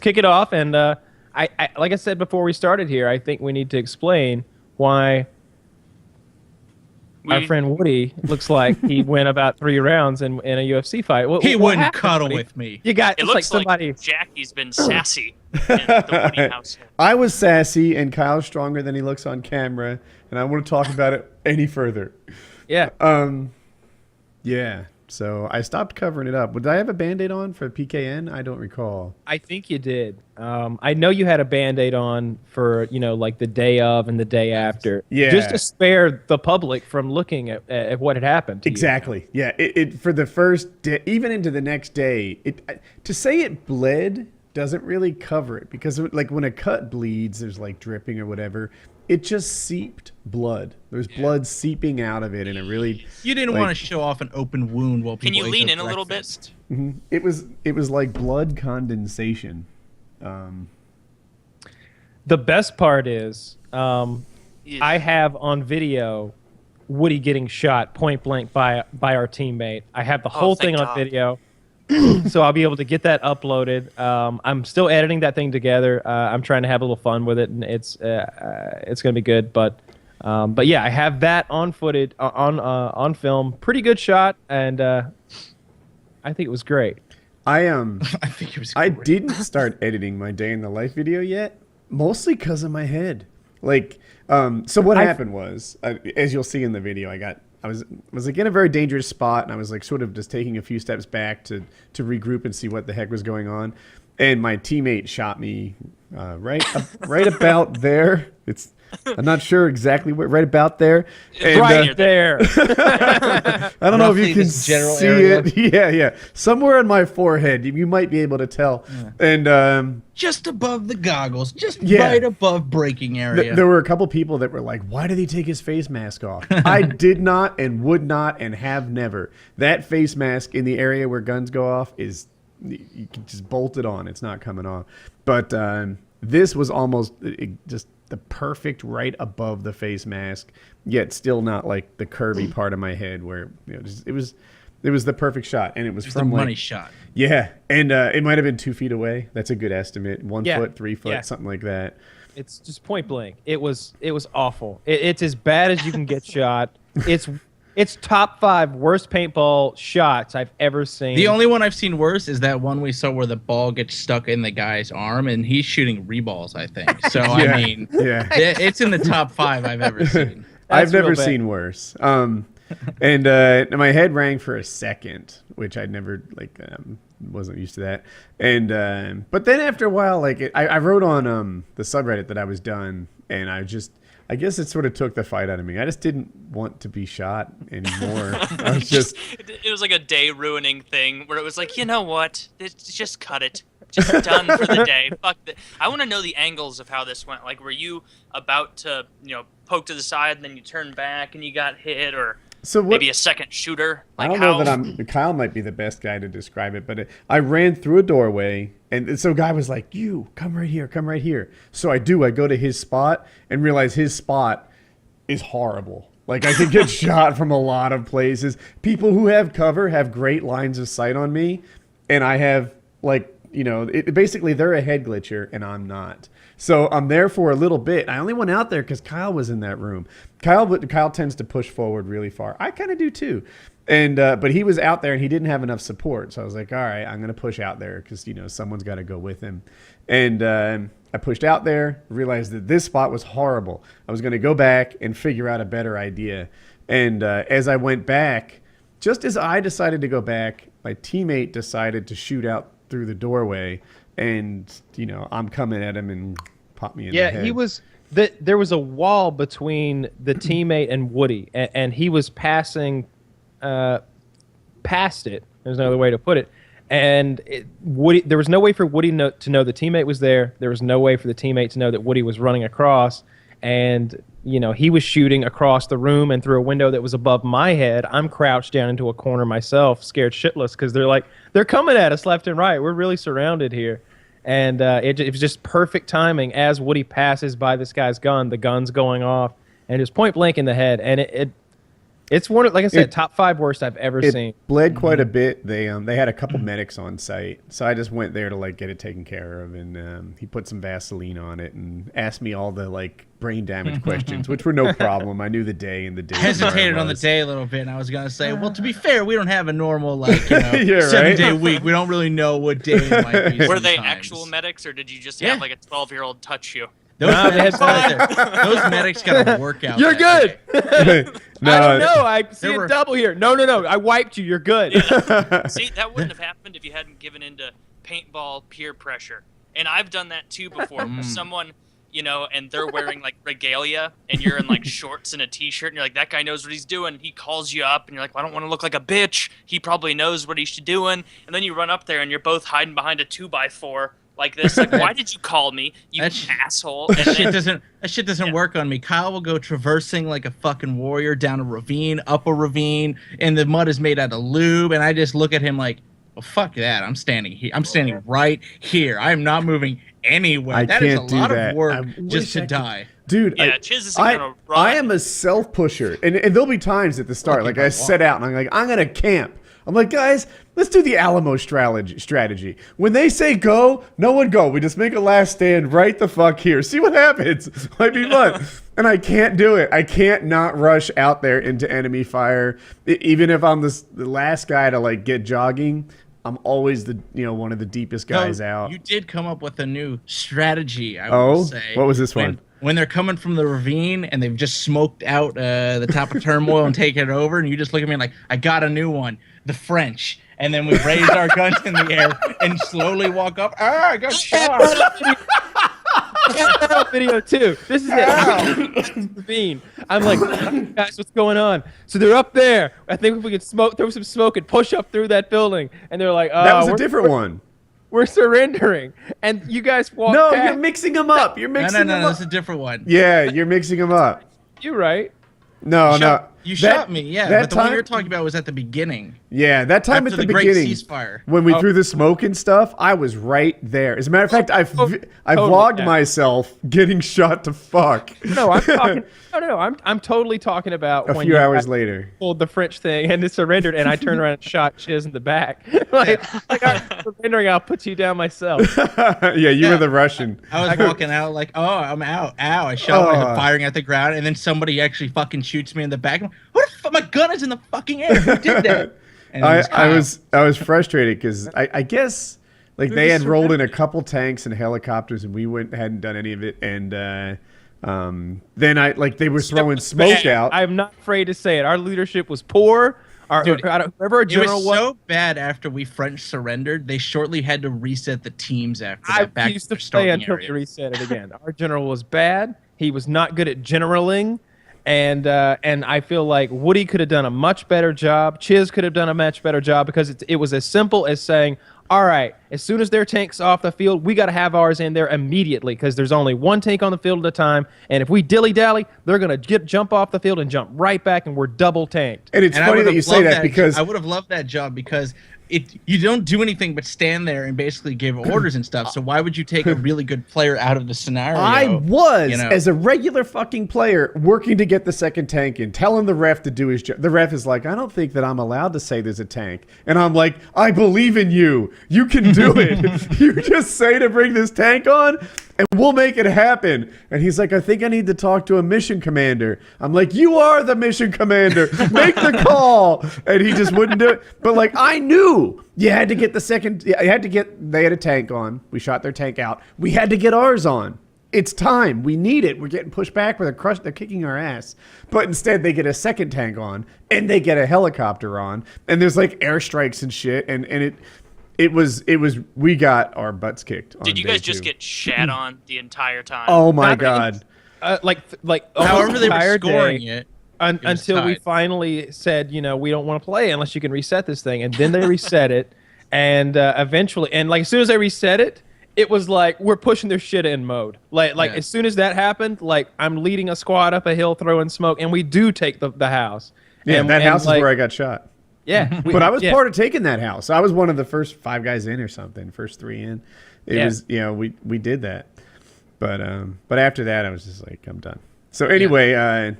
kick it off. And I like I said before we started here, I think we need to explain why our friend Woody looks like he went about 3 rounds in a UFC fight. He wouldn't cuddle with me. You got it looks like somebody. Like Jackie's been sassy in the Woody house. I was sassy, and Kyle's stronger than he looks on camera, and I want to talk about it any further. Yeah. Yeah. So I stopped covering it up. Did I have a Band-Aid on for PKN? I don't recall. I think you did. I know you had a Band-Aid on for, like the day of and the day after. Yeah. Just to spare the public from looking at what had happened to exactly. You. Yeah. It for the first day, even into the next day, to say it bled doesn't really cover it, because like when a cut bleeds, there's like dripping or whatever. It just seeped blood. There's blood seeping out of it, and it really. You didn't want to show off an open wound while people. Can you lean in a little bit? Mm-hmm. It was like blood condensation. The best part is, I have on video Woody getting shot point blank by our teammate. I have the whole thing on video. So I'll be able to get that uploaded. I'm still editing that thing together. I'm trying to have a little fun with it, and it's gonna be good. But yeah, I have that on footage, on film. Pretty good shot, and I think it was great. I think it was great. I didn't start editing my day in the life video yet, mostly because of my head. Like, so what happened was, as you'll see in the video, I was like in a very dangerous spot, and I was like sort of just taking a few steps back to regroup and see what the heck was going on, and my teammate shot me right about there. I'm not sure exactly where, right about there. And, right there. I don't know if you can see it. Yeah. Somewhere on my forehead, you might be able to tell. Yeah. And just above the goggles, right above breaking area. There were a couple people that were like, "Why did he take his face mask off?" I did not, and would not, and have never. That face mask in the area where guns go off is, you can just bolt it on. It's not coming off. But this was almost just the perfect right above the face mask, yet still not like the curvy part of my head where it was the perfect shot, and it was from the money like, shot. Yeah, and it might have been 2 feet away. That's a good estimate. 1 foot, 3 foot, something like that. It's just point blank. It was awful. It's as bad as you can get shot. It's top 5 worst paintball shots I've ever seen. The only one I've seen worse is that one we saw where the ball gets stuck in the guy's arm, and he's shooting reballs, I think. So, I mean, it's in the top 5 I've ever seen. I've never seen worse. And my head rang for a second, which I'd never, wasn't used to that. And but then after a while, I wrote on the subreddit that I was done, and I guess it sort of took the fight out of me. I just didn't want to be shot anymore. I was it was like a day ruining thing where it was like, you know what? Just cut it. Just done for the day. Fuck it. I want to know the angles of how this went. Like, were you about to, poke to the side and then you turn back and you got hit, or maybe a second shooter? Like, I don't know that Kyle might be the best guy to describe it, but I ran through a doorway, and so a guy was like, "You come right here, come right here." So I do. I go to his spot and realize his spot is horrible. Like, I could get shot from a lot of places. People who have cover have great lines of sight on me, and I have basically they're a head glitcher and I'm not. So I'm there for a little bit. I only went out there because Kyle was in that room. Kyle tends to push forward really far. I kind of do too. And but he was out there and he didn't have enough support. So I was like, all right, I'm going to push out there because, someone's got to go with him. And I pushed out there, realized that this spot was horrible. I was going to go back and figure out a better idea. And as I went back, just as I decided to go back, my teammate decided to shoot out through the doorway, and I'm coming at him and pop me in the head. Yeah, there was a wall between the teammate and Woody, and he was passing past it. There's no other way to put it. And there was no way for Woody to know the teammate was there. There was no way for the teammate to know that Woody was running across. And he was shooting across the room and through a window that was above my head. I'm crouched down into a corner myself, scared shitless, because they're coming at us left and right. We're really surrounded here. And it was just perfect timing as Woody passes by this guy's gun. The gun's going off, and it was point blank in the head. And It's one of, like I said, top 5 worst I've ever seen. Bled quite a bit. They had a couple medics on site, so I just went there to like get it taken care of, and he put some Vaseline on it and asked me all the like brain damage questions, which were no problem. I knew the day and the day. Hesitated on the day a little bit, and I was gonna say, well, to be fair, we don't have a normal like 7-day week. We don't really know what day it might be. Were they actual medics, or did you just have like a 12-year-old touch you? Those medics got a workout. You're good. No, I don't know. I see a double here. No. I wiped you. You're good. Yeah. See, that wouldn't have happened if you hadn't given into paintball peer pressure. And I've done that too before. Someone, and they're wearing like regalia, and you're in like shorts and a t-shirt, and you're like, that guy knows what he's doing. He calls you up, and you're like, well, I don't want to look like a bitch. He probably knows what he's doing. And then you run up there, and you're both hiding behind a 2x4. Like this, like, why did you call me, you asshole? That shit doesn't work on me. Kyle will go traversing like a fucking warrior down a ravine, up a ravine, and the mud is made out of lube, and I just look at him like, well, fuck that. I'm standing here. I'm standing right here. I am not moving anywhere. That is a lot of work just to die. Dude, yeah, Chiz isn't gonna run. I am a self-pusher, and there'll be times at the start, like I set out, and I'm like, I'm gonna camp. I'm like, guys, let's do the Alamo strategy. When they say go, no one go. We just make a last stand right the fuck here. See what happens. Might be fun. And I can't do it. I can't not rush out there into enemy fire. Even if I'm the last guy to like get jogging, I'm always the one of the deepest guys out. You did come up with a new strategy, I would say. What was this one? When they're coming from the ravine and they've just smoked out the top of turmoil and taken it over, and you just look at me like, I got a new one. The French, and then we raise our guns in the air and slowly walk up. I got shot. Video too. This is it. I'm like, guys, what's going on? So they're up there. I think if we could throw some smoke and push up through that building. And they're like, oh, that was a different one. We're surrendering, and you guys walk. No, past. you're mixing them up. You're mixing them up. No, that's a different one. Yeah, you're mixing them up. You're right. No. You shot me, yeah. But the one you're talking about was at the beginning. Yeah, that time at the beginning, great ceasefire. When we threw the smoke and stuff, I was right there. As a matter of fact, I vlogged myself getting shot to fuck. No, I'm talking. No. I'm totally talking about a few hours later. Pulled the French thing and it surrendered, and I turned around and shot Chiz in the back. like I'm surrendering, I'll put you down myself. Yeah, you were the Russian. I was walking out like, oh, I'm out. Ow! I shot firing at the ground, and then somebody actually fucking shoots me in the back. I'm like, what the fuck? My gun is in the fucking air. Who did that? And I was frustrated because I guess like they had rolled in a couple tanks and helicopters, and we hadn't done any of it, and then they were throwing smoke out. I'm not afraid to say it. Our leadership was poor. Whoever our general was so bad after we French surrendered, they shortly had to reset the teams after that. I used to play until they reset it again. Our general was bad. He was not good at generaling. And I feel like Woody could have done a much better job. Chiz could have done a much better job, because it was as simple as saying, all right, as soon as their tank's off the field, we got to have ours in there immediately, because there's only one tank on the field at a time. And if we dilly-dally, they're going to jump off the field and jump right back, and we're double tanked. And it's funny that you say that, because I would have loved that job, because you don't do anything but stand there and basically give orders and stuff. So why would you take a really good player out of the scenario? I was, as a regular fucking player, working to get the second tank in, telling the ref to do his job. The ref is like, I don't think that I'm allowed to say there's a tank. And I'm like, I believe in you. You can do it. You just say to bring this tank on, and we'll make it happen. And he's like, I think I need to talk to a mission commander. I'm like, you are the mission commander. Make the call. And he just wouldn't do it. But like, I knew you had to get the second. They had a tank on. We shot their tank out. We had to get ours on. It's time. We need it. We're getting pushed back. They're kicking our ass. But instead, they get a second tank on, and they get a helicopter on, and there's like airstrikes and shit. And it was we got our butts kicked. Did you guys just get shat on the entire time? Oh my god! However they were scoring it. Until we finally said, we don't want to play unless you can reset this thing. And then they reset it. And eventually, and like as soon as they reset it, it was like we're pushing their shit in mode. As soon as that happened, like I'm leading a squad up a hill throwing smoke, and we do take the house. Yeah, that house is where I got shot. Yeah. But I was part of taking that house. I was one of the first 5 guys in or something, first 3 in. It was, we did that. But after that, I was just like, I'm done. So anyway,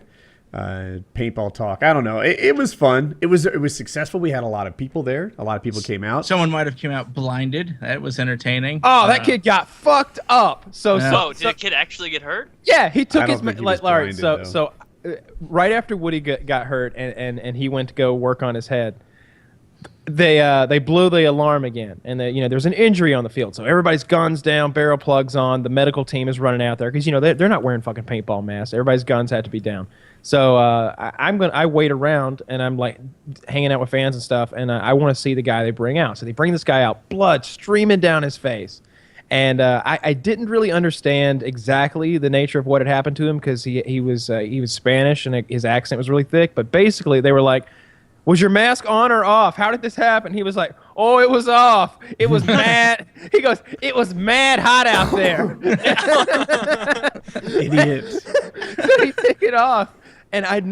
paintball talk. I don't know. It was fun. It was successful. We had a lot of people there. A lot of people came out. Someone might have came out blinded. That was entertaining. Oh, that kid got fucked up. Whoa, did a kid actually get hurt? Yeah, he took his blinded, right after Woody got hurt and he went to go work on his head. They blew the alarm again, and there's an injury on the field, so everybody's guns down, barrel plugs on. The medical team is running out there because they're not wearing fucking paintball masks. Everybody's guns had to be down. So I wait around and I'm like hanging out with fans and stuff, and I want to see the guy they bring out. So they bring this guy out, blood streaming down his face, and I didn't really understand exactly the nature of what had happened to him because he was Spanish and his accent was really thick. But basically they were like, "Was your mask on or off? How did this happen?" He was like, "Oh, it was off. It was mad." He goes, "It was mad hot out there." Idiot. So he took it off. And I'm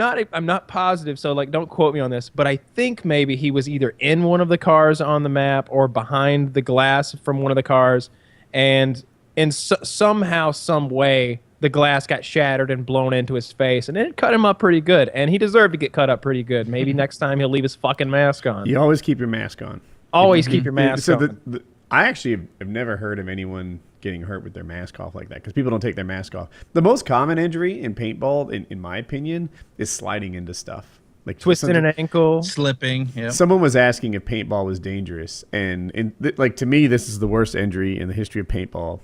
not positive, so like don't quote me on this, but I think maybe he was either in one of the cars on the map or behind the glass from one of the cars, and somehow, some way, the glass got shattered and blown into his face, and it cut him up pretty good, and he deserved to get cut up pretty good. Maybe next time he'll leave his fucking mask on. You always keep your mask on. Always keep your mask on. I actually have never heard of anyone getting hurt with their mask off like that because people don't take their mask off. The most common injury in paintball, in my opinion, is sliding into stuff. Like twisting an ankle. Slipping. Yep. Someone was asking if paintball was dangerous, and to me, this is the worst injury in the history of paintball.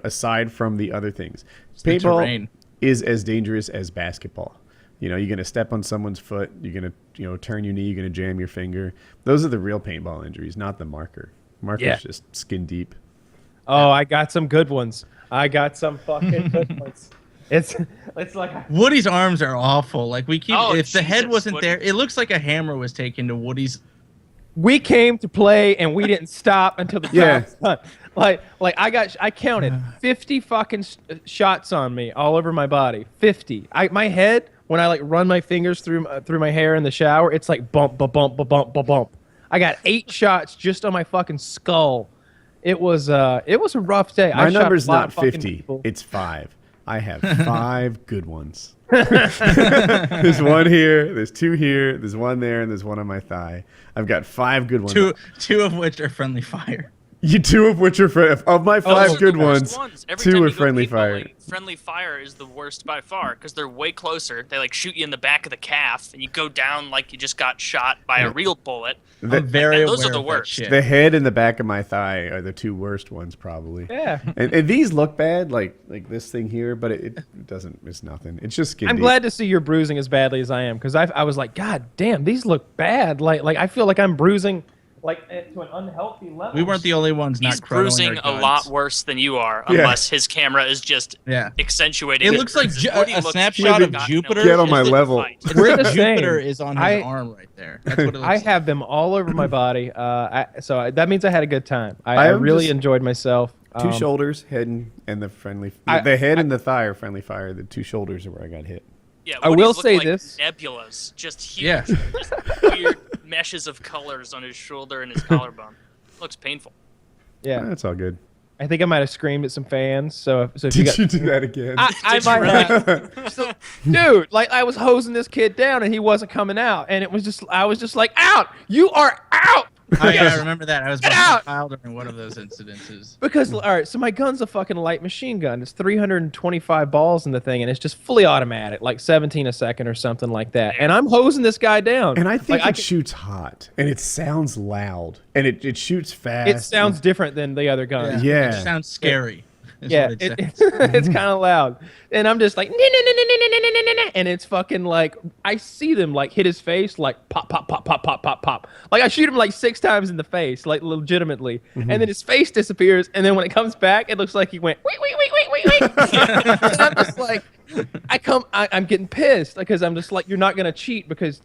Aside from the other things, paintball is as dangerous as basketball. You're gonna step on someone's foot. You're gonna turn your knee. You're gonna jam your finger. Those are the real paintball injuries, not the marker. Marker's just skin deep. Oh, I got some good ones. I got some fucking good ones. It's like Woody's arms are awful. Like if Jesus, the head wasn't Woody. there, it looks like a hammer was taken to Woody's. We came to play and we didn't stop until the job's done. I counted 50 fucking shots on me all over my body. 50. My head, when I like run my fingers through my hair in the shower, it's like bump, bump, bump, bump, bump, bump. I got 8 shots just on my fucking skull. It was a rough day. My number's not 50. It's 5. I have 5 good ones. There's one here, there's 2 here, there's one there, and there's one on my thigh. I've got 5 good ones. Two of which are friendly fire. 2 of which are of my 5 good ones. 2 are friendly fire. Friendly fire is the worst by far because they're way closer. They like shoot you in the back of the calf, and you go down like you just got shot by a real bullet. Those are the worst. The head and the back of my thigh are the 2 worst ones, probably. Yeah. And these look bad, like this thing here, but it doesn't. It's nothing. It's just skin I'm deep. glad to see you're bruising as badly as I am because I was like, God damn, these look bad. Like I feel like I'm bruising like to an unhealthy level. We weren't the only ones not He's bruising a lot worse than you are, unless his camera is just accentuating. It looks like a snapshot of Jupiter. Get on my level. We're the same. Jupiter is on his arm right there. That's what it looks I have them all over my body, so that means I had a good time. I really enjoyed myself. 2 shoulders, head, and the friendly. The head and the thigh are friendly fire. The 2 shoulders are where I got hit. Yeah, I will say say this: nebulas, just huge, just weird meshes of colors on his shoulder and his collarbone. Looks painful. Yeah, that's all good. I think I might have screamed at some fans. So if Did you do that again? I might have. Dude, like I was hosing this kid down and he wasn't coming out, and I was just like, out! You are out! I remember that. I was behind Kyle during one of those incidences. Because, all right, so my gun's a fucking light machine gun. It's 325 balls in the thing, and it's just fully automatic, like 17 a second or something like that. And I'm hosing this guy down. And I think it shoots hot, and it sounds loud, and it shoots fast. It sounds different than the other guns. Yeah. It sounds scary. It's kind of loud, and I'm just like, and it's fucking like I see them like hit his face, like pop, pop, pop, pop, pop, pop, pop. Like I shoot him like 6 times in the face, like legitimately, and then his face disappears, and then when it comes back, it looks like he went wait, wait, wait, wait, wait, wait. And I'm just like, I'm getting pissed because I'm just like, you're not gonna cheat because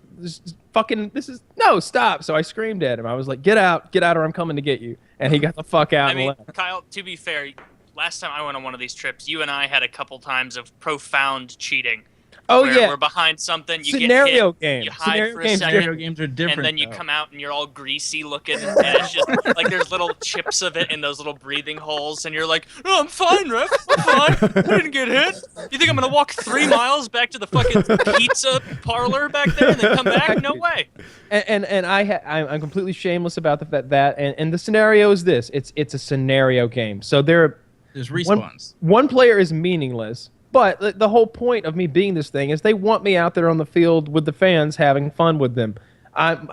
stop. So I screamed at him. I was like, get out, or I'm coming to get you. And he got the fuck out. I mean, Kyle, to be fair, last time I went on one of these trips, you and I had a couple times of profound cheating. Oh, where yeah. we're behind something, you Scenario get hit, game. you hide Scenario for a games second, Scenario games are different. and then you though. come out and you're all greasy looking, and it's just like there's little chips of it in those little breathing holes, and you're like, "Oh, I'm fine, Ref. I'm fine. I didn't get hit. You think I'm gonna walk 3 miles back to the fucking pizza parlor back there and then come back? No way." And I'm completely shameless about the fact that and the scenario is this. It's a scenario game. So there's respawns. One player is meaningless. But the whole point of me being this thing is they want me out there on the field with the fans having fun with them. I'm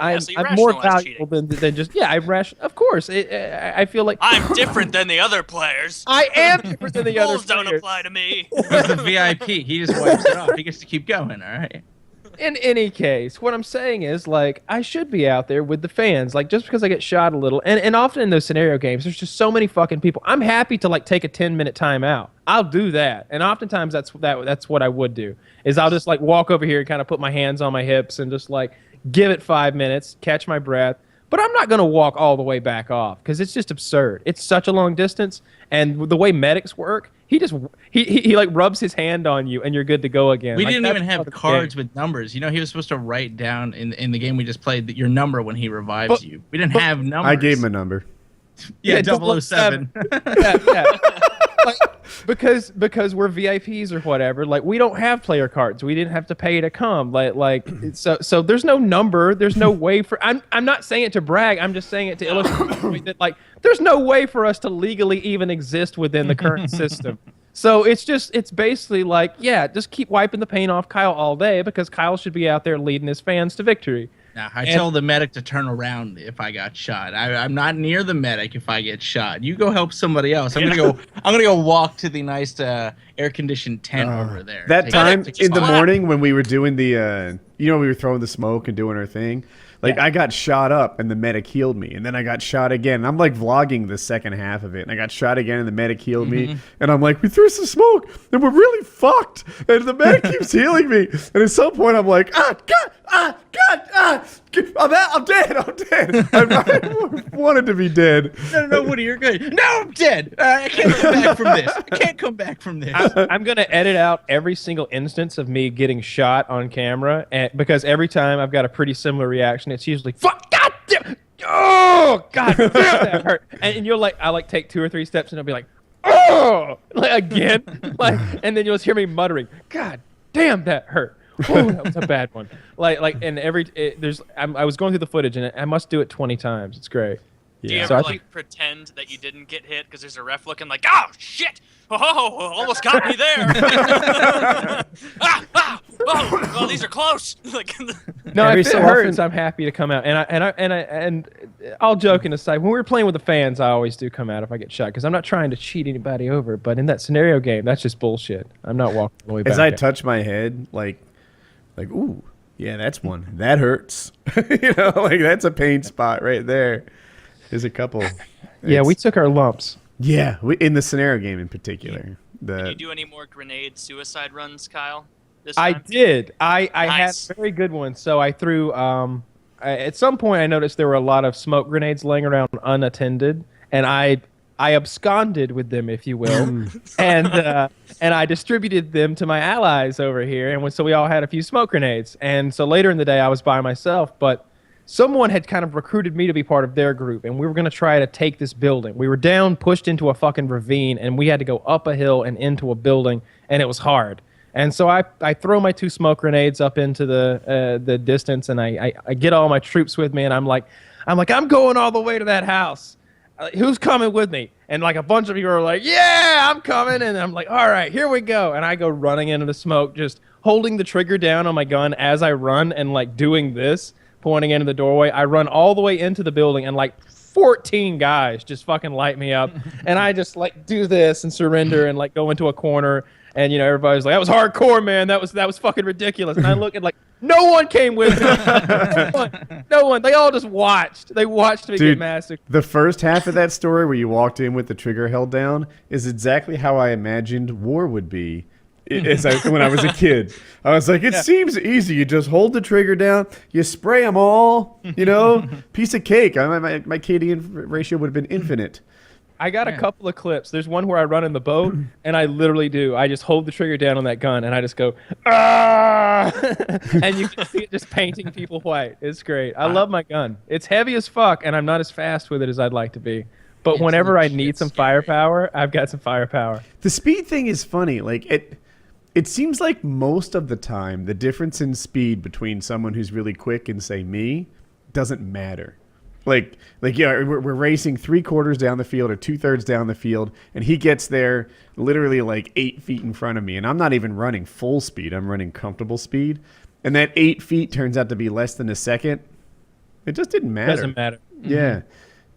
more valuable than just of course. I feel like I'm different than the other players. I am different than the other Rules players. don't apply to me. He's the VIP. He just wipes it off. He gets to keep going. All right. In any case, what I'm saying is, like, I should be out there with the fans. Like, just because I get shot a little. And often in those scenario games, there's just so many fucking people. I'm happy to, like, take a 10-minute time out. I'll do that. And oftentimes that's what I would do. Is I'll just, like, walk over here and kind of put my hands on my hips and just, like, give it 5 minutes, catch my breath. But I'm not going to walk all the way back off because it's just absurd. It's such a long distance. And the way medics work, he like rubs his hand on you and you're good to go again. We like, didn't even have cards with numbers. You know, he was supposed to write down in the game we just played your number when he revives you. We didn't have numbers. I gave him a number. Yeah, 007. Yeah. Like, because we're VIPs or whatever, like we don't have player cards. We didn't have to pay to come. So there's no number. There's no way for. I'm not saying it to brag. I'm just saying it to illustrate that like there's no way for us to legally even exist within the current system. So it's basically like, yeah, just keep wiping the paint off Kyle all day because Kyle should be out there leading his fans to victory. Nah, I tell the medic to turn around if I got shot. I'm not near the medic if I get shot. You go help somebody else. I'm gonna go walk to the nice air conditioned tent over there. That time in the morning when we were doing the we were throwing the smoke and doing our thing. Like, I got shot up, and the medic healed me. And then I got shot again. And I'm, like, vlogging the second half of it. And I got shot again, and the medic healed me. And I'm like, we threw some smoke, and we're really fucked. And the medic keeps healing me. And at some point, I'm like, I'm dead. I wanted to be dead. No, Woody, you're good. No, I'm dead. I can't come back from this. I'm going to edit out every single instance of me getting shot on camera because every time I've got a pretty similar reaction. It's usually, fuck, God damn, oh, God damn, that hurt. And you'll I take 2 or 3 steps and I'll be like, oh, like again. And then you'll just hear me muttering, God damn, that hurt. Oh, that was a bad one. And I was going through the footage and I must do it 20 times. It's great. Do you ever pretend that you didn't get hit because there's a ref looking like, oh shit, almost got me there. Oh, these are close. No, if it hurts, I'm happy to come out. And all joking aside, when we're playing with the fans, I always do come out if I get shot because I'm not trying to cheat anybody over. But in that scenario game, that's just bullshit. I'm not walking all the way back. As I touch my head, like, ooh, yeah, that's one. That hurts. That's a pain spot right there. There's a couple. Yeah, we took our lumps. Yeah, in the scenario game in particular. Did you do any more grenade suicide runs, Kyle? I did. I had a very good one. So I threw. At some point, I noticed there were a lot of smoke grenades laying around unattended, and I absconded with them, if you will, and I distributed them to my allies over here, and so we all had a few smoke grenades. And so later in the day, I was by myself, but someone had kind of recruited me to be part of their group, and we were going to try to take this building. We were down, pushed into a fucking ravine, and we had to go up a hill and into a building, and it was hard. And so I throw my 2 smoke grenades up into the distance, and I get all my troops with me, and I'm like, I'm going all the way to that house. Who's coming with me? And like a bunch of people are like, yeah, I'm coming. And I'm like, all right, here we go. And I go running into the smoke, just holding the trigger down on my gun as I run and like doing this, pointing into the doorway. I run all the way into the building and like 14 guys just fucking light me up. And I just like do this and surrender and like go into a corner. And, everybody's like, that was hardcore, man. That was fucking ridiculous. And I look at like, no one came with me. No one. They all just watched. They watched me get massacred. The first half of that story where you walked in with the trigger held down is exactly how I imagined war would be when I was a kid. I was like, it seems easy. You just hold the trigger down. You spray them all, piece of cake. My KD ratio would have been infinite. I got a couple of clips. There's one where I run in the boat, and I literally do. I just hold the trigger down on that gun, and I just go, ah! And you can see it just painting people white. It's great. I love my gun. It's heavy as fuck, and I'm not as fast with it as I'd like to be. But whenever I need some firepower, I've got some firepower. The speed thing is funny. Like it seems like most of the time, the difference in speed between someone who's really quick and say me doesn't matter. Like yeah, we're racing 3/4 down the field or 2/3 down the field, and he gets there literally like 8 feet in front of me, and I'm not even running full speed. I'm running comfortable speed, and that 8 feet turns out to be less than a second. It just didn't matter. Doesn't matter. Yeah,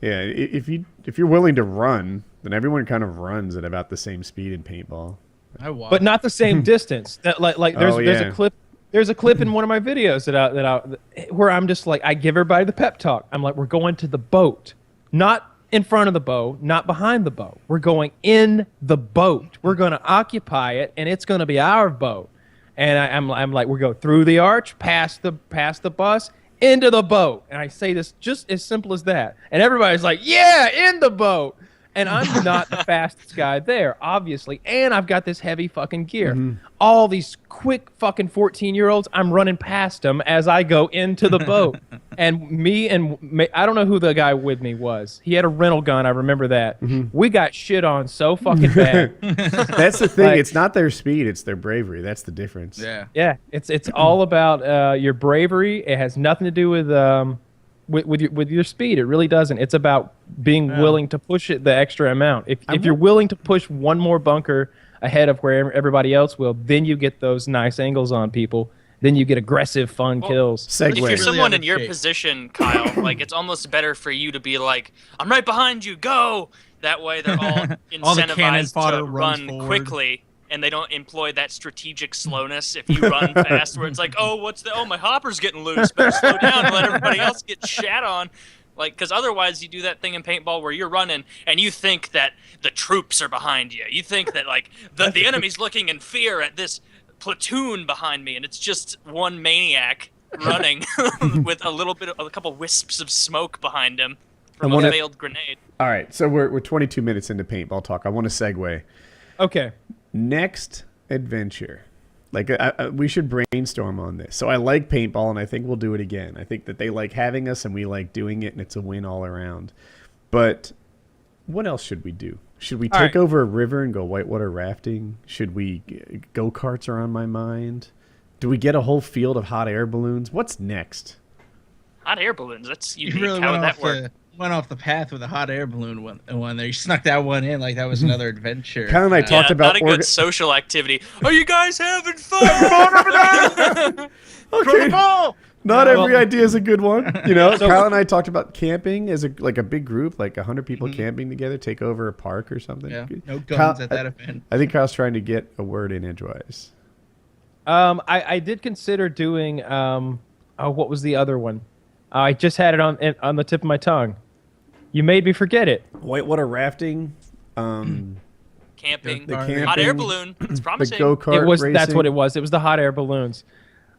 yeah. If you're willing to run, then everyone kind of runs at about the same speed in paintball. But not the same distance. That there's a clip. There's a clip in one of my videos where I'm just like, I give everybody the pep talk. I'm like, we're going to the boat, not in front of the boat, not behind the boat. We're going in the boat. We're going to occupy it, and it's going to be our boat. And I'm like, we go through the arch, past the bus, into the boat. And I say this just as simple as that. And everybody's like, yeah, in the boat. And I'm not the fastest guy there, obviously. And I've got this heavy fucking gear. All these quick fucking 14-year-olds, I'm running past them as I go into the boat. And I don't know who the guy with me was. He had a rental gun. I remember that. We got shit on so fucking bad. That's the thing. It's not their speed. It's their bravery. That's the difference. Yeah. Yeah. It's all about your bravery. It has nothing to do with your speed. It really doesn't. It's about being willing to push it the extra amount. If you're willing to push one more bunker ahead of where everybody else will, then you get those nice angles on people. Then you get aggressive, fun kills. Segue. If you're someone in your position, Kyle, like it's almost better for you to be like, I'm right behind you, go! That way they're all incentivized to run quickly. And they don't employ that strategic slowness if you run fast, where it's like, oh, my hopper's getting loose, better slow down and let everybody else get shat on. Like, because otherwise you do that thing in paintball where you're running and you think that the troops are behind you. You think that, like, the enemy's looking in fear at this platoon behind me, and it's just one maniac running with a couple wisps of smoke behind him from a failed grenade. All right, so we're 22 minutes into paintball talk. I want to segue. Okay. Next adventure. Like, we should brainstorm on this. So I like paintball, and I think we'll do it again. I think that they like having us, and we like doing it, and it's a win all around. But what else should we do? Should we take over a river and go whitewater rafting? Should we go-karts are on my mind? Do we get a whole field of hot air balloons? What's next? Hot air balloons? That's unique. You really How would that work? Went off the path with a hot air balloon one there. You snuck that one in like that was another adventure. Kyle and I talked about not a good social activity. Are you guys having fun? Okay. Not every idea is a good one. You know, Kyle and I talked about camping as a big group, like 100 people camping together, take over a park or something. Yeah, no guns at that event. I think Kyle's trying to get a word in edgewise. I did consider doing what was the other one? I just had it on the tip of my tongue. You made me forget it. Whitewater rafting, camping, the camping, hot air balloon. It's promising. The go-kart racing. That's what it was. It was the hot air balloons.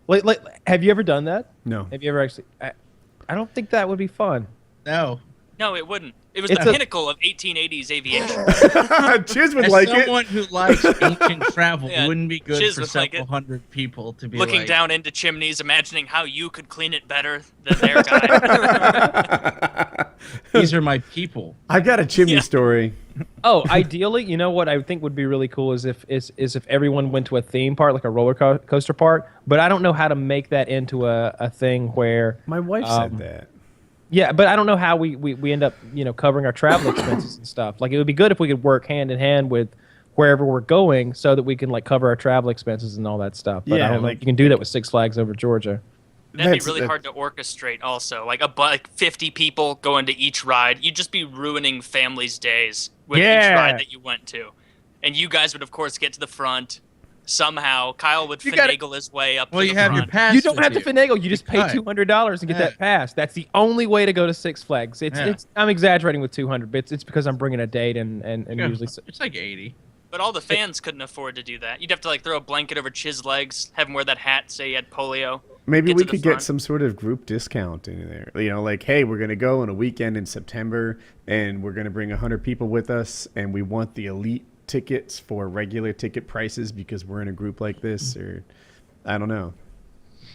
Like, have you ever done that? No. Have you ever actually? I don't think that would be fun. No, it wouldn't. It was the pinnacle of 1880s aviation. Chiz would like it. Someone who likes ancient travel wouldn't be good for several hundred people to be looking down into chimneys, imagining how you could clean it better than their guy. These are my people. I got a chimney story. Oh, ideally, you know what I think would be really cool is if everyone went to a theme park, like a roller coaster park. But I don't know how to make that into a thing where my wife said that. Yeah, but I don't know how we end up, covering our travel expenses and stuff. Like, it would be good if we could work hand in hand with wherever we're going so that we can, like, cover our travel expenses and all that stuff. But I don't know if you can do that with Six Flags over Georgia. That'd be really hard to orchestrate also. Like 50 people going to each ride. You'd just be ruining families' days with each ride that you went to. And you guys would, of course, get to the front. Somehow, Kyle would finagle his way up to the front. Well, you have your pass. You don't have to finagle. You just pay $200 and get that pass. That's the only way to go to Six Flags. I'm exaggerating with 200 bits. It's because I'm bringing a date and usually... It's like 80. But all the fans couldn't afford to do that. You'd have to, like, throw a blanket over Chiz legs, have him wear that hat, say he had polio. Maybe get we to the could get front. some sort of group discount in there. You know, like, hey, we're going to go on a weekend in September, and we're going to bring 100 people with us, and we want the elite tickets for regular ticket prices because we're in a group like this, or I don't know.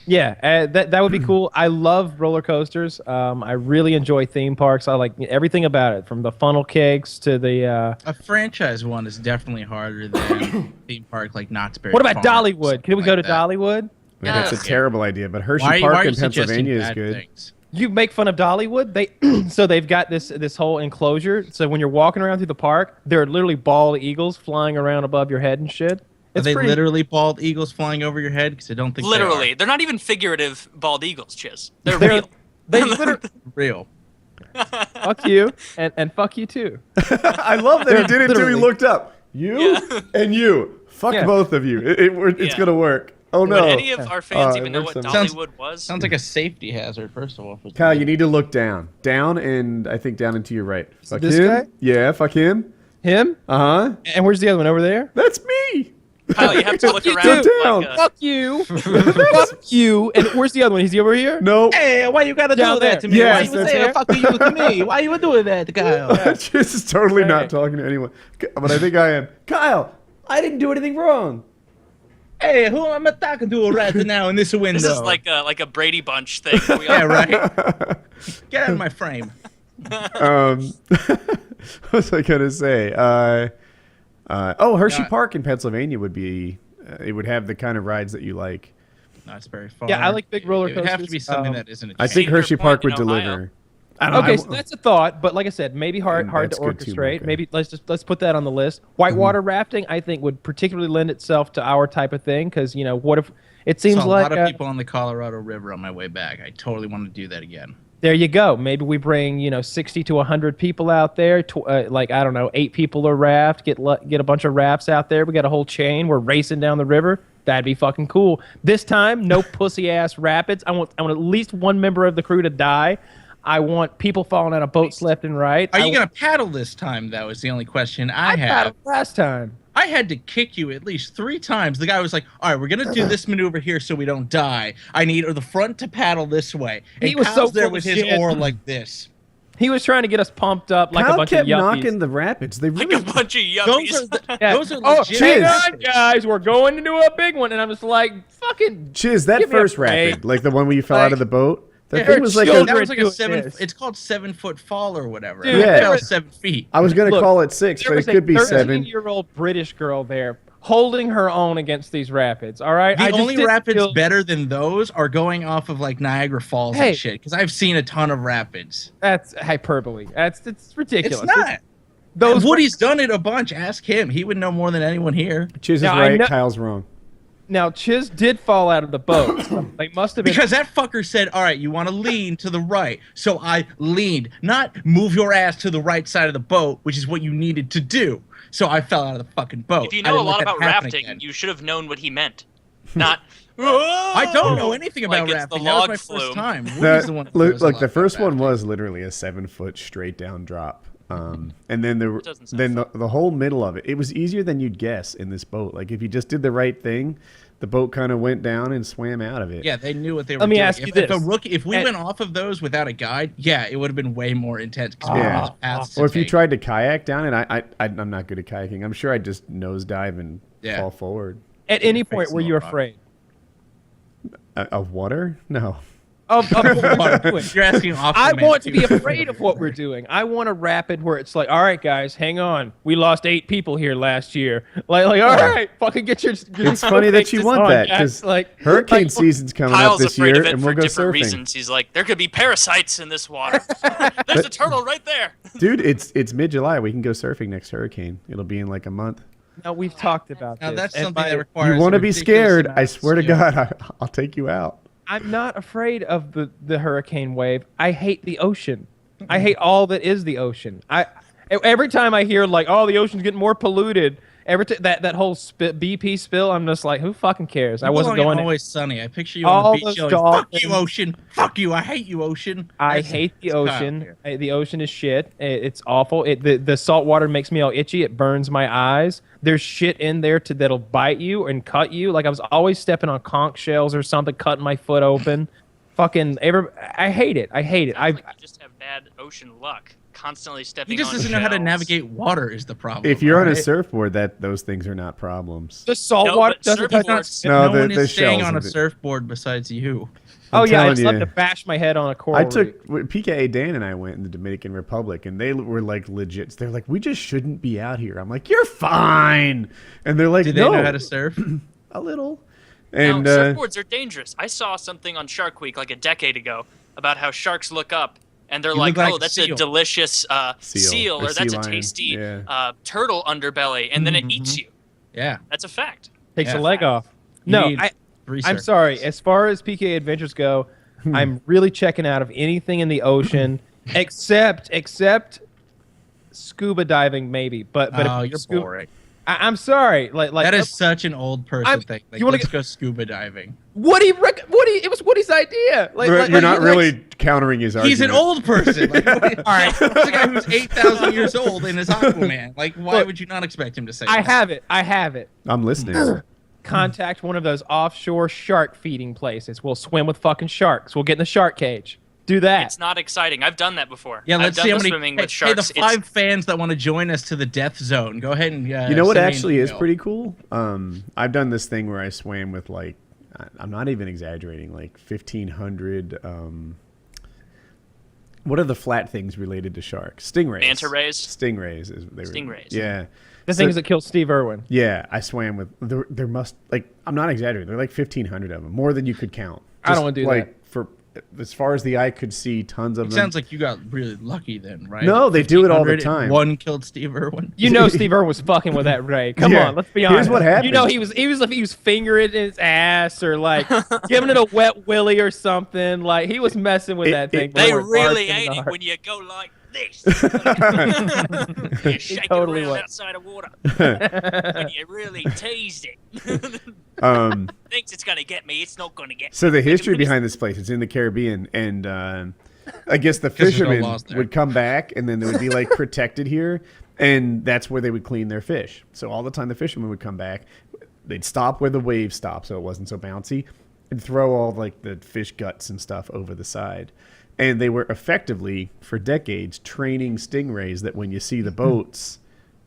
Yeah, that would be cool. I love roller coasters. I really enjoy theme parks. I like everything about it, from the funnel cakes to the. A franchise one is definitely harder than theme park like Knott's Berry What about Farm, Dollywood? Can we go to like that. Dollywood? I mean, that's a Yes. terrible idea, but Hershey Why Park are you in suggesting Pennsylvania is bad good. things? You make fun of Dollywood. So they've got this whole enclosure. So when you're walking around through the park, there are literally bald eagles flying around above your head and shit. Are they literally bald eagles flying over your head? Because I don't think Literally, they're not even figurative bald eagles, Chiz. They're They're- real. They literally real. fuck you and fuck you too. I love that he did it too. He Literally. looked up. You Yeah. and you. Fuck Yeah. both of you. It's Yeah. going to work. Oh, Would no. any of our fans it even know works what on- Dollywood was? Sounds like a safety hazard, first of all. Kyle, you need to look down. Down and I think down and to your right. Fuck this him. guy? Yeah, fuck him. Him? Uh-huh. And where's the other one over there? That's me. Kyle, you have to look You around. do. Like Fuck you. Fuck you. And where's the other one? Is he over here? No. Hey, why you gotta Down do there. that to me? Yes, why you that's say fair. fuck you to me? Why you doing that, Kyle? This is totally Hey. not talking to anyone. But I think I am. Kyle, I didn't do anything wrong. Hey, who am I talking to right now in this window? this is like a Brady Bunch thing. Where we yeah, all, right. Get out of my frame. What was I going to say? Hershey Yeah. Park in Pennsylvania would be, it would have the kind of rides that you like. No, it's very far. Yeah, I like big roller It would have to be coasters. something that isn't a I chain. think Cedar Hershey Point Park in would Ohio. deliver. I don't Okay, know. so that's a thought, but like I said, maybe hard to That's good too, orchestrate. okay. Maybe let's put that on the list. Whitewater rafting, I think, would particularly lend itself to our type of thing because what if it seems Saw a like lot of people on the Colorado River on my way back. I totally want to do that again. there you go. Maybe we bring 60 to 100 people out there. Like I don't know, 8 people a raft. Get a bunch of rafts out there. We got a whole chain. We're racing down the river. That'd be fucking cool. This time, no pussy ass rapids. I want at least one member of the crew to die. I want people falling out of boats left and right. Are you gonna paddle this time? Though is the only question I have. paddled last time? I had to kick you at least 3 times. The guy was like, "All right, we're gonna do this maneuver here so we don't die. I need the front to paddle this way." And He was Kyle's so there full with of his shit. oar like this. He was trying to get us pumped up like Kyle a bunch kept of yuppies. knocking the rapids. They like really. a bunch of Those yuppies. are Yeah. those are Oh, legit. hang Chiz. on, guys. We're going to do a big one. And I'm just like, fucking. Chiz, that Give me a first break. rapid, like the one where you fell out of the boat, that Yeah, thing was like children. that was like a doing 7. this. It's called 7-foot fall or whatever. Dude, I Yeah. fell there 7 feet. I was going to Look, call it 6, There but was it could be a 7. 13-year-old British girl there holding her own against these rapids. All right. The I just only didn't rapids feel- better than those are going off of like Niagara Falls Hey. and shit. Because I've seen a ton of rapids. That's hyperbole. It's ridiculous. It's not. Those Woody's done it a bunch. Ask him. He would know more than anyone here. Chiz is Now, I right, know- Kyle's wrong. Now, Chiz did fall out of the boat. So they must have been. Because that fucker said, "All right, you want to lean to the right." So I leaned, not move your ass to the right side of the boat, which is what you needed to do. So I fell out of the fucking boat. If you I know a didn't let lot that about happen rafting, again. you should have known what he meant. Not. I don't know anything about Like it's rafting. the That was log my flume. first time. Woody's The, the one that look, knows a look, lot the first about one rafting. was literally a 7-foot straight down drop. And then Doesn't sound the whole middle of it, it was easier than you'd guess in this boat. Like if you just did the right thing, the boat kind of went down and swam out of it. Yeah, they knew what they were Let me doing. ask you If a this. rookie, if we And- went off of those without a guide, yeah, it would have been way more intense. 'Cause we Yeah. had paths to Or if you take. tried to kayak down, and I'm not good at kayaking. I'm sure I'd just nosedive and Yeah. fall forward. At any Your point, face were in you the rock. afraid Of water? No. of what we're doing? You're asking off. I want to be afraid of what we're doing. I want a rapid where it's like, all right, guys, hang on. We lost 8 people here last year. Like all right, fucking get your. It's funny that you want that because hurricane season's coming up Kyle's this afraid year, of it and for we'll go different surfing. reasons. He's like, there could be parasites in this water. There's a turtle right there. Dude, it's mid-July. We can go surfing next hurricane. It'll be in like a month. No, we've talked about Now this. that's and something my- that requires. You want to a be ridiculous scared? amount I of swear to skill. God, I'll take you out. I'm not afraid of the hurricane wave. I hate the ocean. I hate all that is the ocean. Every time I hear like, oh, the ocean's getting more polluted, that whole BP spill, I'm just like, who fucking cares? I You wasn't belong going. in Always Sunny. I picture you All on the beach those yelling, "Fuck you, dolphins. ocean! Fuck you! I hate you, ocean!" I That's- hate the it's ocean. Kyle. The ocean is shit. It's awful. The salt water makes me all itchy. It burns my eyes. There's shit in there that'll bite you and cut you. Like I was always stepping on conch shells or something, cutting my foot open. I hate it. I hate it. Sounds like you just have bad ocean luck. Constantly stepping He just on doesn't know how to shells. navigate water. Is the problem? If you're on a right? surfboard, those things are not problems. The salt No, water but doesn't surfboards- touch. No, No, one the is staying shells on a of it. surfboard besides you. Oh yeah, I telling just love you. to bash my head on a coral I took reef. PKA Dan and I went in the Dominican Republic, and they were like legit. They're like, we just shouldn't be out here. I'm like, you're fine, and they're like, Do they no, know how to surf? a little. Now, And surfboards are dangerous. I saw something on Shark Week like a decade ago about how sharks look up and they're You like, look like "Oh, a that's seal. a delicious seal, Or or that's sea a lion. tasty Yeah. turtle underbelly," and then it eats you. Yeah. That's a fact. Takes Yeah. a leg off. You No, need I'm research. sorry. As far as PK Adventures go, I'm really checking out of anything in the ocean except scuba diving, maybe. But Oh, if you're scuba- boring. I'm sorry. Like That is such an old person I'm- thing. Like, you wanna let's get- go scuba diving. Woody. It was Woody's idea. you're not he really likes- countering his argument. He's an old person. Like, all right, it's a guy who's 8,000 years old and is Aquaman. Like, why Look, would you not expect him to say? I that? have it. I'm listening. Contact one of those offshore shark feeding places. We'll swim with fucking sharks. We'll get in the shark cage. Do that. It's not exciting. I've done that before. Yeah, I've let's done see how the many. swimming Hey, with sharks. the 5 fans that want to join us to the death zone, go ahead and. You know what send me an actually is email. pretty cool? I've done this thing where I swam with like, I'm not even exaggerating, like 1,500. What are the flat things related to sharks? Stingrays. Manta rays? Stingrays is they were. Stingrays. Yeah. The things that killed Steve Irwin. Yeah, I swam with. There must I'm not exaggerating. There are like 1,500 of them, more than you could count. I don't wanna do like, that. For as far as the eye could see, tons of It them. sounds like you got really lucky then, right? No, they do it all the 1,500 time. and One killed Steve Irwin. You know Steve Irwin was fucking with that Ray. Come Yeah. on, let's be honest. Here's what happened. You know he was fingering his ass or like giving it a wet willy or something. Like he was messing with that thing. They before it really barked in ain't the it dark. when you go like this. You shake totally it around was. outside of water. When you really teased it. Thinks it's gonna get me. It's not gonna get me. So the history behind this place, it's in the Caribbean, and I guess the there's no fishermen laws there. would come back, and then they would be like protected here, and that's where they would clean their fish. So all the time the fishermen would come back, they'd stop where the waves stopped, so it wasn't so bouncy, and throw all like the fish guts and stuff over the side. And they were effectively, for decades, training stingrays that when you see the boats,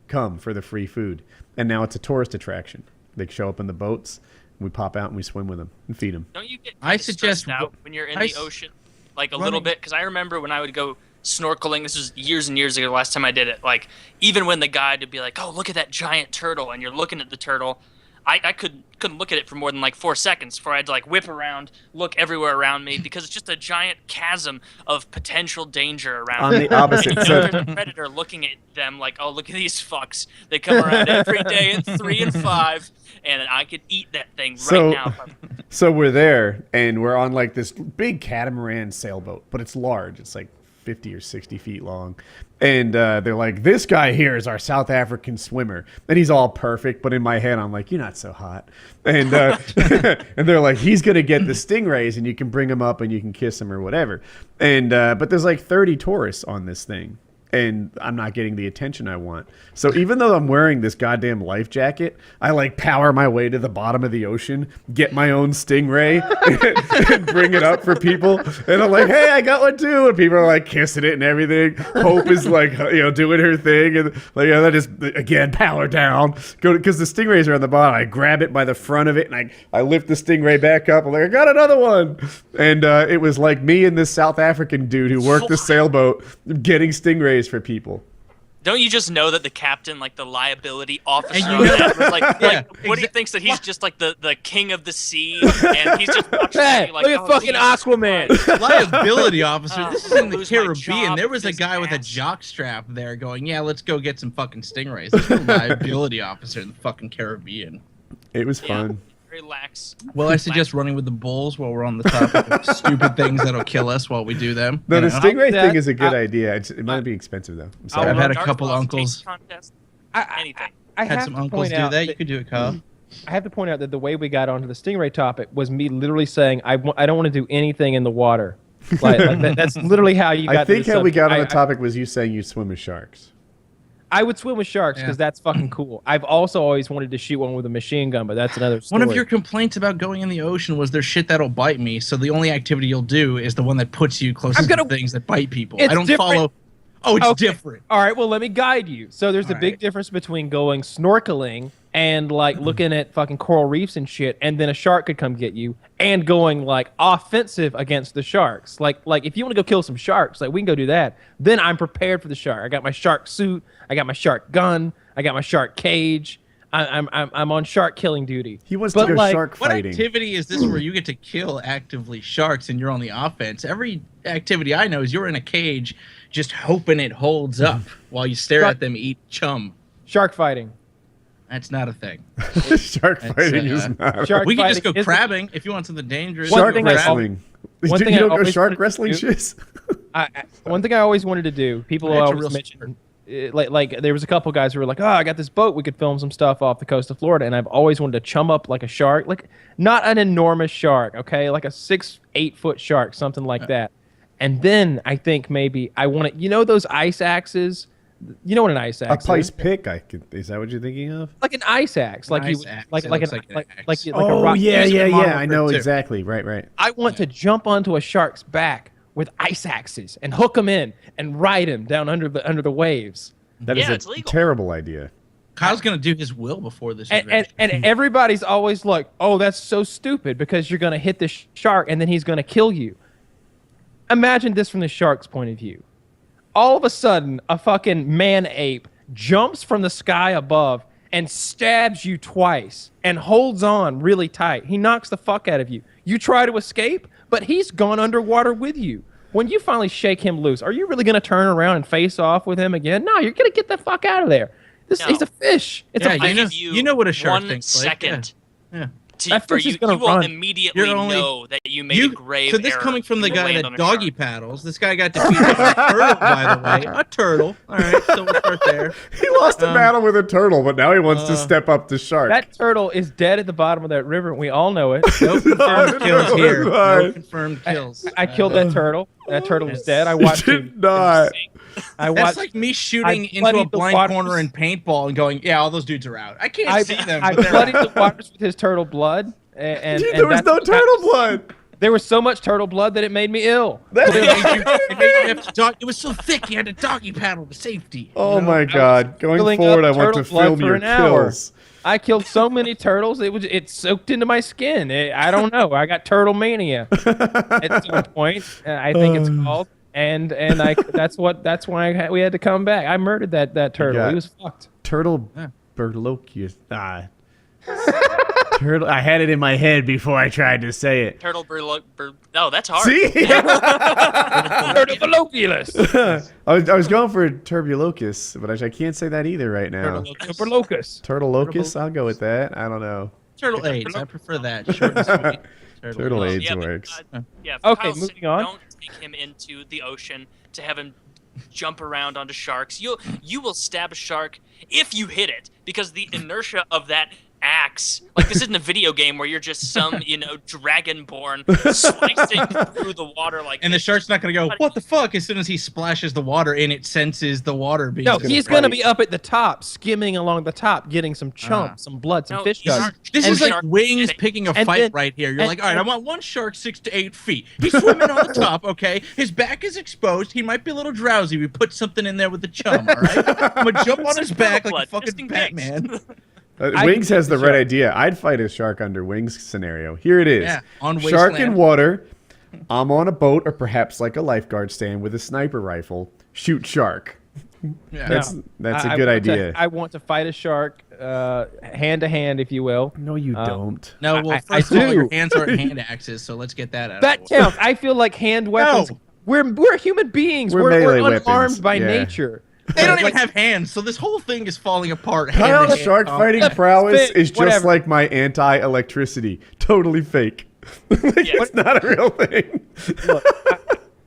come for the free food. And now it's a tourist attraction. They show up in the boats, we pop out and we swim with them and feed them. Don't you get I kinda suggest stressed out when you're in I the s- ocean, like a running- little bit? Because I remember when I would go snorkeling. This was years and years ago. The last time I did it, like even when the guide would be like, "Oh, look at that giant turtle," and you're looking at the turtle, I couldn't look at it for more than like 4 seconds before I had to like whip around, look everywhere around me because it's just a giant chasm of potential danger around. On the opposite And side. there's a predator looking at them like, "Oh, look at these fucks! They come around every day at 3 and 5, and I could eat that thing right now." So we're there, and we're on like this big catamaran sailboat, but it's large. It's like 50 or 60 feet long. And they're like, this guy here is our South African swimmer. And he's all perfect, but in my head, I'm like, you're not so hot. And and they're like, he's going to get the stingrays, and you can bring him up, and you can kiss him or whatever. And but there's like 30 tourists on this thing. And I'm not getting the attention I want. So even though I'm wearing this goddamn life jacket, I like power my way to the bottom of the ocean, get my own stingray, and bring it up for people. And I'm like, hey, I got one too. And people are like kissing it and everything. Hope is like, doing her thing. And like, that just, again, power down. Because the stingrays are on the bottom. I grab it by the front of it and I lift the stingray back up. I'm like, I got another one. And it was like me and this South African dude who worked the sailboat getting stingrays for people. Don't you just know that the captain, like the liability officer, And you know- Woody thinks that he's just like the king of the sea, and he's just watching Hey, like, look at "Oh, fucking Jesus Aquaman." Christ." Liability officer. This is in the Lose my Caribbean. job There was a this guy with a ass. jock strap there going, yeah, let's go get some fucking stingrays. There's no liability officer in the fucking Caribbean. It was Yeah. fun. Relax. Well, I suggest running with the bulls while we're on the topic of stupid things that'll kill us while we do them. No, the You know? stingray that- thing is a good idea. It might be expensive though. I'm sorry. I've had a Dark couple Souls uncles. taste contest, I- anything. had some uncles do that. You could do it, Kyle. I have to point out that the way we got onto the stingray topic was me literally saying I don't want to do anything in the water. That's literally how you got. I think to the how we subject. got on the topic was you saying you swim with sharks. I would swim with sharks because that's fucking cool. I've also always wanted to shoot one with a machine gun, but that's another story. One of your complaints about going in the ocean was there's shit that'll bite me, so the only activity you'll do is the one that puts you closest to things that bite people. I don't follow. Oh, it's different. All right, well, let me guide you. So there's a big difference between going snorkeling and like looking at fucking coral reefs and shit, and then a shark could come get you, and going like offensive against the sharks. Like if you want to go kill some sharks, like we can go do that. Then I'm prepared for the shark. I got my shark suit. I got my shark gun. I got my shark cage. I'm on shark killing duty. He wants to go shark fighting. What activity is this where you get to kill actively sharks and you're on the offense? Every activity I know is you're in a cage just hoping it holds up while you stare at them eat chum. Shark fighting. That's not a thing. Shark fighting is not. We can just go crabbing if you want something dangerous. Shark wrestling. You don't go shark wrestling, Chiz? One thing I always wanted to do, people always mention, like there was a couple guys who were like, oh, I got this boat, we could film some stuff off the coast of Florida, and I've always wanted to chum up like a shark, like not an enormous shark, okay, like a 6-8 foot shark, something like that. And then I think maybe I want to, you know those ice axes? You know what an ice axe is? A ice pick? Is that what you're thinking of? Like an ice axe, like you, like a oh, rock. Yeah. I know exactly. Right. I want to jump onto a shark's back with ice axes and hook him in and ride him down under the waves. That is a terrible idea. Kyle's gonna do his will before this. And everybody's always like, "Oh, that's so stupid," because you're gonna hit the shark and then he's gonna kill you. Imagine this from the shark's point of view. All of a sudden, a fucking man-ape jumps from the sky above and stabs you twice and holds on really tight. He knocks the fuck out of you. You try to escape, but he's gone underwater with you. When you finally shake him loose, are you really going to turn around and face off with him again? No, you're going to get the fuck out of there. He's a fish. It's a fish. You know what a shark thinks like. 1 second. Yeah. You will immediately know that you made a grave So this error coming from the guy land that on a doggy shark. paddles. This guy got defeated by a turtle, by the way. A turtle. All right, so we'll start there. He lost a battle with a turtle, but now he wants to step up to shark. That turtle is dead at the bottom of that river, and we all know it. No confirmed kills here. No confirmed kills. I killed that turtle. That turtle was dead. I watched him. Not. That's like me shooting into a blind corner in paintball and going, yeah, all those dudes are out. I can't see them. I bloodied the waters with his turtle blood. And there was no turtle blood. There was so much turtle blood that it made me ill. It was so thick you had to doggy paddle to safety. Oh my God! Going forward, I want to film your kills. I killed so many turtles, it soaked into my skin. I don't know. I got turtle mania at some point. I think it's called. And that's why we had to come back. I murdered that turtle. He was fucked. Turtle Berlokius. Turtle. I had it in my head before I tried to say it. Turtle No, that's hard. See? Turtlebolocus. I was going for Turbulocus, but I can't say that either right now. Turtlebolocus. Turtleolocus? I'll go with that. I don't know. Turtle AIDS. I prefer that. Short and sweet. Turtle AIDS works. Okay, moving on. Don't take him into the ocean to have him jump around onto sharks. You will stab a shark if you hit it, because the inertia of that axe, like this isn't a video game where you're just some dragonborn slicing through the water like and the shark's not gonna go what the fuck as soon as he splashes the water and it senses the water being he's gonna be up at the top skimming along the top getting some chump, some blood, some fish guts. This is like Wings picking a fight right here. You're like, all right, I want one shark 6 to 8 feet. He's swimming on the top, okay? His back is exposed. He might be a little drowsy. We put something in there with the chum, all right? I'm gonna jump on his back like a fucking Batman. Wings has the right idea. I'd fight a shark under Wings scenario. Here it is. Yeah, on shark wasteland. in water. I'm on a boat or perhaps like a lifeguard stand with a sniper rifle. Shoot shark. Yeah. That's a good idea. I want to fight a shark hand to hand, if you will. No, you don't. No, well, first of all, your hands aren't hand axes, so let's get that out That of the way. counts. I feel like hand weapons. No. We're human beings. We're We're melee unarmed weapons. by Yeah. nature. They don't even have hands, so this whole thing is falling apart. Kyle's shark fighting prowess is just whatever. like my anti-electricity. Totally fake. It's not a real thing. Look,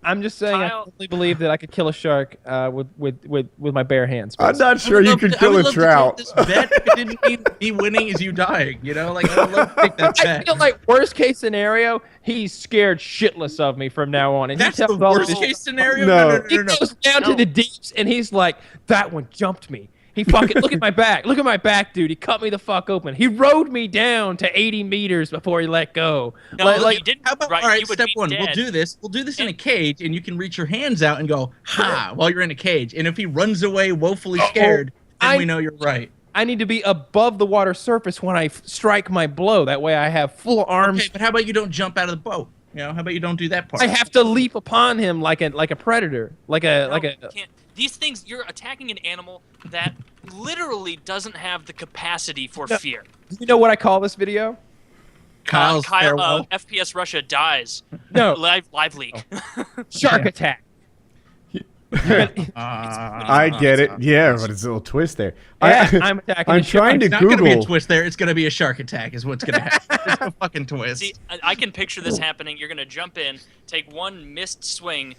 I'm just saying I Kyle- only believe that I could kill a shark with my bare hands. I'm not sure you could kill a trout. This bet if it didn't mean me winning is you dying. You know, like I would love to take that I bet. feel like worst case scenario, he's scared shitless of me from now on. And That's he the tells all worst this- case scenario. No. He goes down to the deeps and he's like, "That one jumped me. He fucking look at my back. Look at my back, dude. He cut me the fuck open. He rode me down to 80 meters before he let go." No, Like, you didn't. How about right, all right? you would Step be one, dead. we'll do this. We'll do this in a cage, and you can reach your hands out and go ha while you're in a cage. And if he runs away woefully scared, then we know you're right. I need to be above the water surface when I strike my blow. That way I have full arms. Okay, but how about you don't jump out of the boat? You know, how about you don't do that part? I have to leap upon him like a predator, like a. You can't. These things, you're attacking an animal that literally doesn't have the capacity for fear. You know what I call this video? Kyle's farewell. FPS Russia dies. No. Live leak. Shark attack. I get it. Yeah, but it's a little twist there. Yeah, I'm attacking. I'm the shark. trying to It's not gonna be a Google. twist there. It's gonna be a shark attack. Is what's gonna happen. There's no fucking twist. See, I can picture this happening. You're gonna jump in, take one missed swing.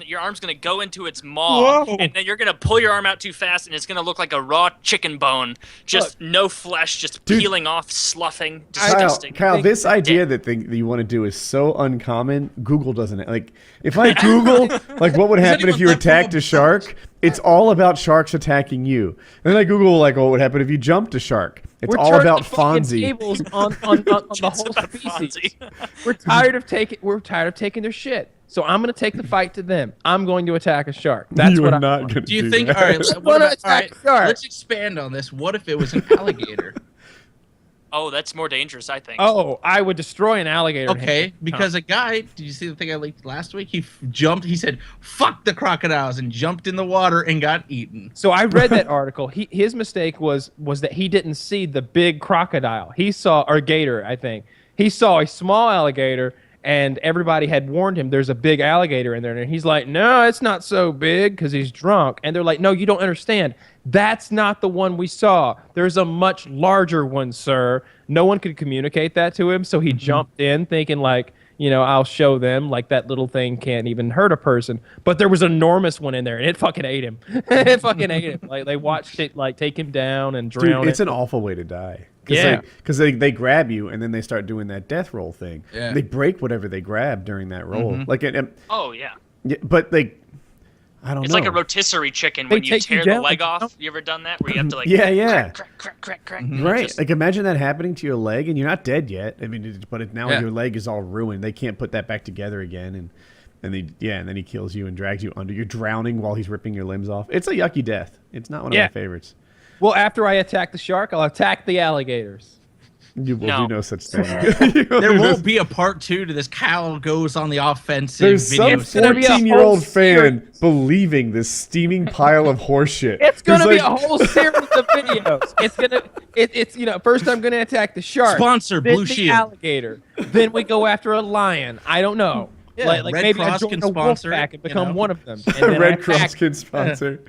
Your arm's gonna go into its maw, Whoa. and then you're gonna pull your arm out too fast, and it's gonna look like a raw chicken bone, just no flesh, just Dude. peeling off, sloughing, Kyle, disgusting. Kyle, this idea that you want to do is so uncommon. Google doesn't like. If I Google like what would happen if you attacked a shark, it's all about sharks attacking you. And then I Google like, what would happen if you jumped a shark? It's all turning about fucking Fonzie. tables on the It's whole about species. Fonzie. We're tired of taking their shit. So I'm going to take the fight to them. I'm going to attack a shark. That's you what are I'm not going to Do you do think? that. All right. wanna What about, all attack right. a shark. Let's expand on this. What if it was an alligator? Oh, that's more dangerous, I think. Oh, I would destroy an alligator. Okay, because a guy, did you see the thing I leaked last week? He jumped, he said, "Fuck the crocodiles," and jumped in the water and got eaten. So I read that article. His mistake was that he didn't see the big crocodile. He saw, or gator, I think. He saw a small alligator, and everybody had warned him there's a big alligator in there. And he's like, "No, it's not so big," because he's drunk. And they're like, "No, you don't understand. That's not the one we saw. There's a much larger one, sir." No one could communicate that to him, so he jumped in thinking like, I'll show them, like that little thing can't even hurt a person. But there was an enormous one in there, and it fucking ate him. It fucking ate him. Like they watched it like take him down and drown Dude, it's him. an awful way to die. Yeah. Because they grab you and then they start doing that death roll thing. Yeah. They break whatever they grab during that roll. Like, Oh, yeah. but I don't It's know. like a rotisserie chicken They when you take you tear the down, leg like, off. You ever done that? Where you have to like Yeah. crack. Right. Just- Like imagine that happening to your leg and you're not dead yet. I mean, but now Yeah. your leg is all ruined. They can't put that back together again. And then he kills you and drags you under. You're drowning while he's ripping your limbs off. It's a yucky death. It's not one of Yeah. my favorites. Well, after I attack the shark, I'll attack the alligators. You will No. do no such thing. There won't be a part 2 to this. Kyle goes on the offensive There's video. some gonna be a 14-year-old whole fan believing this steaming pile of horseshit. It's gonna He's be a whole series of videos. It's first I'm gonna attack the shark. Sponsor, then Blue the Shield. alligator. Then we go after a lion. I don't know. Yeah, like Red maybe Cross I join can a wolf sponsor pack it, and become one of them. And a then I Red Cross attack- kid sponsor.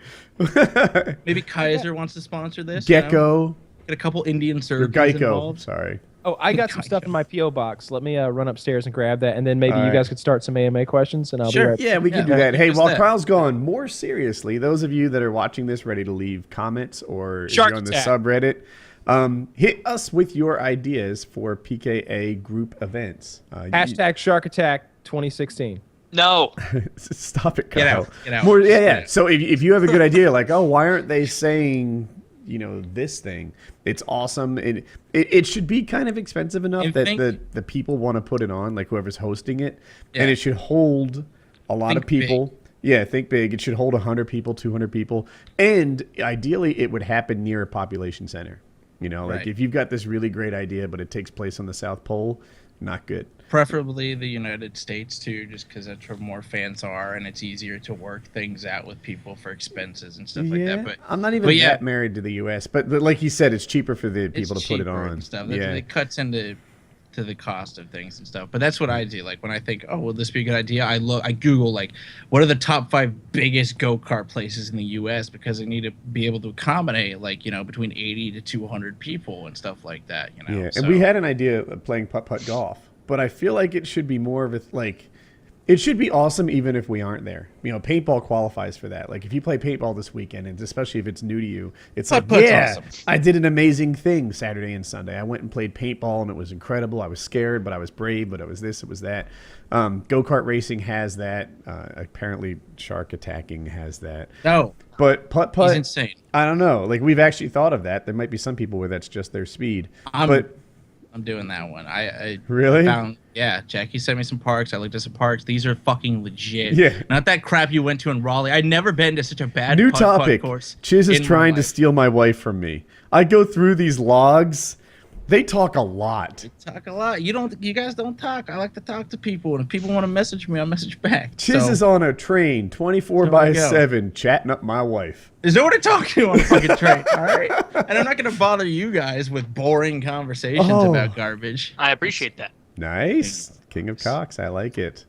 Maybe Kaiser wants to sponsor this. you know? Gecko. Get a couple Indian Or surgeons Geico. involved. Sorry. Oh, I got some stuff in my PO box. Let me run upstairs and grab that, and then maybe All you right. guys could start some AMA questions, and I'll Sure. be right. Yeah, we can Yeah, do that. Hey, just while that. Kyle's gone, more seriously, those of you that are watching this ready to leave comments or if Shark you're on the attack. subreddit, hit us with your ideas for PKA group events. Hashtag Shark Attack 2016. No. Stop it, Kyle. Get out. Get out. More, yeah, Get yeah. out. So if you have a good idea, like, oh, why aren't they saying, this thing? It's awesome. It should be kind of expensive enough And that think- the people want to put it on, like whoever's hosting it, Yeah. and it should hold a lot Think of people. Yeah, think big. It should hold 100 people, 200 people, and ideally it would happen near a population center. Like Right. if you've got this really great idea, but it takes place on the South Pole, not good. Preferably the United States too, just because that's where more fans are, and it's easier to work things out with people for expenses and stuff like that. But I'm not even but yeah. that married to the U.S., but like you said, it's cheaper for the people it's to put it cheaper on. and stuff. Yeah. It cuts into the cost of things and stuff. But that's what I do. Like when I think, oh, will this be a good idea? I Google like what are the top 5 biggest go-kart places in the U.S. because I need to be able to accommodate between 80 to 200 people and stuff like that. Yeah, So- and we had an idea of playing putt-putt golf, but I feel like it should be more of a It should be awesome even if we aren't there. You know, paintball qualifies for that. Like if you play paintball this weekend, and especially if it's new to you, it's like, yeah, awesome. I did an amazing thing Saturday and Sunday. I went and played paintball and it was incredible. I was scared, but I was brave, but it was this, it was that. Go-kart racing has that. Apparently shark attacking has that. No. But putt-putt, he's insane. I don't know. Like we've actually thought of that. There might be some people where that's just their speed. I'm doing that one. I really found, yeah. Jackie sent me some parks. I looked at some parks. These are fucking legit. Yeah, not that crap you went to in Raleigh. I'd never been to such a bad new putt topic course. Chiz is trying to steal my wife from me. I go through these logs. They talk a lot. They talk a lot. You guys don't talk. I like to talk to people, and if people want to message me, I'll message back. Chiz is on a train 24/7 chatting up my wife. Is that what I talk to on a fucking train? All right. And I'm not going to bother you guys with boring conversations about garbage. I appreciate that. Nice. King of Cocks. I like it.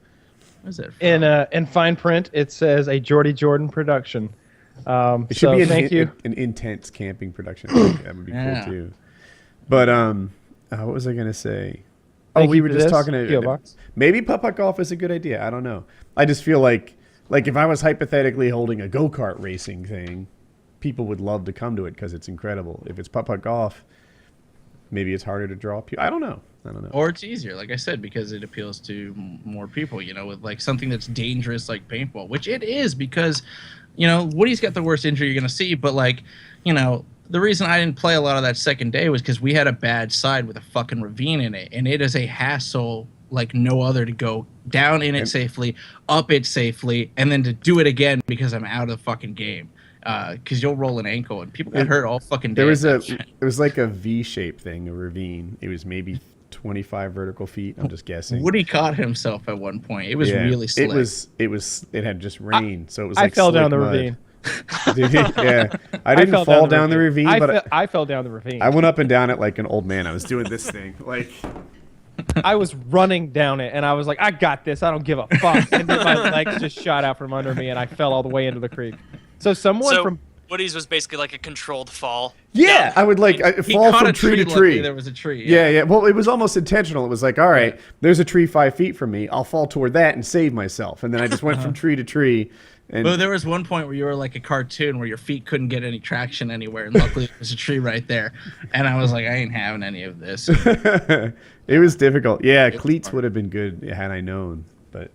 What is that from? In fine print, it says a Jordy Jordan production. It should be an intense camping production. That would be cool too. But what was I gonna say? We were just talking to maybe putt-putt golf is a good idea. I don't know. I just feel like if I was hypothetically holding a go-kart racing thing, people would love to come to it because it's incredible. If it's putt-putt golf, maybe it's harder to draw people. I don't know. Or it's easier, like I said, because it appeals to more people. You know, with like something that's dangerous like paintball, which it is because, you know, Woody's got the worst injury you're gonna see, but like, you know. The reason I didn't play a lot of that second day was because we had a bad side with a fucking ravine in it, and it is a hassle like no other to go down in it safely, up it safely, and then to do it again because I'm out of the fucking game. Because you'll roll an ankle, and people got hurt all fucking day. It was like a V-shaped thing, a ravine. It was maybe 25 vertical feet. I'm just guessing. Woody caught himself at one point. It was really slick. It had just rained, so it was. I like fell down the mud. ravine. Yeah, I didn't fall down the ravine, but I fell down the ravine. I went up and down it like an old man. I was doing this thing, like I was running down it, and I was like, "I got this. I don't give a fuck." And then my legs just shot out from under me, and I fell all the way into the creek. So from Woody's was basically like a controlled fall. Yeah, I would fall from tree to tree. There was a tree. Yeah. Well, it was almost intentional. It was like, all right, there's a tree 5 feet from me. I'll fall toward that and save myself. And then I just went from tree to tree. Well, there was one point where you were like a cartoon where your feet couldn't get any traction anywhere, and luckily there was a tree right there. And I was like, I ain't having any of this. It was difficult. Yeah, cleats would have been good had I known, but